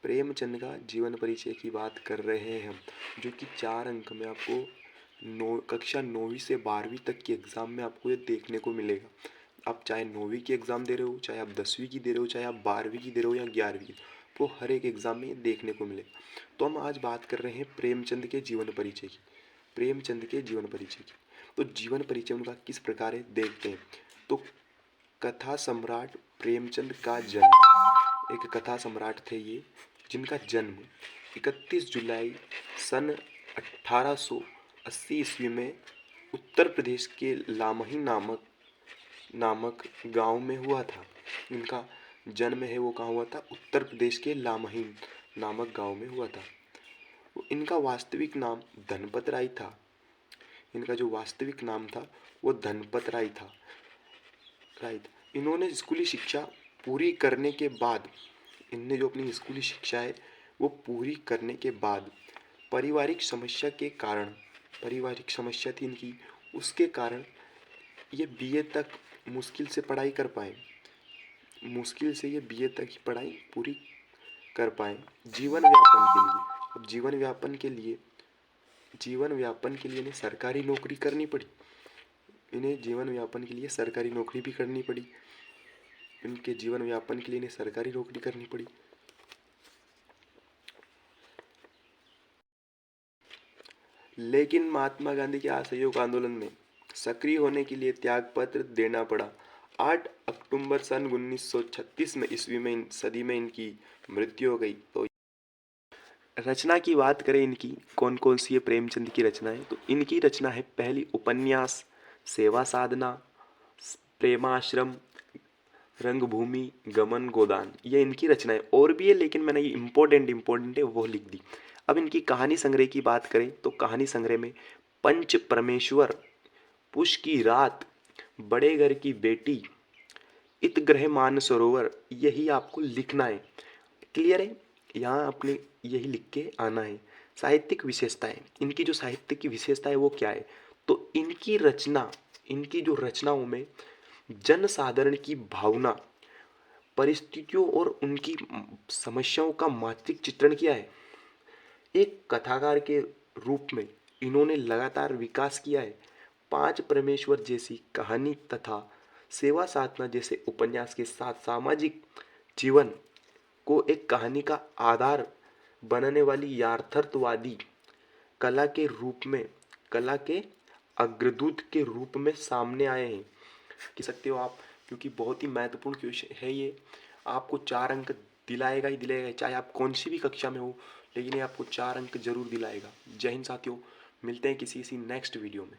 प्रेमचंद का जीवन परिचय की बात कर रहे हैं हम, जो कि 4 अंक में आपको कक्षा 9वीं से 12वीं तक की एग्ज़ाम में आपको ये देखने को मिलेगा। आप चाहे 9वीं की एग्ज़ाम दे रहे हो, चाहे आप 10वीं की दे रहे हो, चाहे आप 12वीं की दे रहे हो या 11वीं की, वो हर एक एग्ज़ाम में ये देखने को मिलेगा। तो हम आज बात कर रहे हैं प्रेमचंद के जीवन परिचय की। प्रेमचंद के जीवन परिचय की, तो जीवन परिचय उनका किस प्रकार है देखते हैं। तो कथा सम्राट प्रेमचंद का जन्म, एक कथा सम्राट थे ये, जिनका जन्म 31 जुलाई सन 1880 ईस्वी में उत्तर प्रदेश के लामही नामक गांव में हुआ था। इनका जन्म है वो कहाँ हुआ था, उत्तर प्रदेश के लामही नामक गांव में हुआ था। इनका वास्तविक नाम धनपत राय था। इनका जो वास्तविक नाम था वो धनपत राय था। राइट। इन्होंने स्कूली शिक्षा पूरी करने के बाद, इनने जो अपनी स्कूली शिक्षा है वो पूरी करने के बाद पारिवारिक समस्या के कारण, पारिवारिक समस्या थी इनकी, उसके कारण ये बीए तक मुश्किल से पढ़ाई कर पाए। मुश्किल से ये बीए तक ही पढ़ाई पूरी कर पाए जीवन व्यापन के लिए। अब जीवन व्यापन के लिए इन्हें सरकारी नौकरी करनी पड़ी। इन्हें जीवन व्यापन के लिए सरकारी नौकरी भी करनी पड़ी। इनके जीवन व्यापन के लिए इन्हें सरकारी नौकरी करनी पड़ी। लेकिन महात्मा गांधी के असहयोग आंदोलन में सक्रिय होने के लिए त्याग पत्र देना पड़ा। 8 अक्टूबर सन 1936 में ईस्वी में सदी में इनकी मृत्यु हो गई। तो रचना की बात करें इनकी कौन कौन सी है प्रेमचंद की रचनाएं, तो इनकी रचना है पहली उपन्यास, सेवा साधना, प्रेमाश्रम, रंगभूमि, गमन गोदान, ये इनकी रचनाएं। और भी है लेकिन मैंने ये इम्पोर्टेंट है वो लिख दी। अब इनकी कहानी संग्रह की बात करें तो कहानी संग्रह में पंच परमेश्वर, पुष की रात, बड़े घर की बेटी, इत ग्रह मान सरोवर, यही आपको लिखना है। क्लियर है, यहाँ आपने यही लिख के आना है। साहित्यिक विशेषताएं, इनकी जो साहित्य की विशेषता है वो क्या है, तो इनकी जो रचनाओं में जन साधारण की भावना, परिस्थितियों और उनकी समस्याओं का मात्रिक चित्रण किया है। एक कथाकार के रूप में इन्होंने लगातार विकास किया है। 5 परमेश्वर जैसी कहानी तथा सेवा साधना जैसे उपन्यास के साथ सामाजिक जीवन को एक कहानी का आधार बनाने वाली यथार्थवादी कला के अग्रदूत के रूप में सामने आए हैं, कह सकते हो आप, क्योंकि बहुत ही महत्वपूर्ण क्वेश्चन है ये। आपको 4 अंक दिलाएगा ही दिलाएगा, चाहे आप कौन सी भी कक्षा में हो, लेकिन ये आपको 4 अंक जरूर दिलाएगा। जय हिंद साथियों, मिलते हैं किसी नेक्स्ट वीडियो में।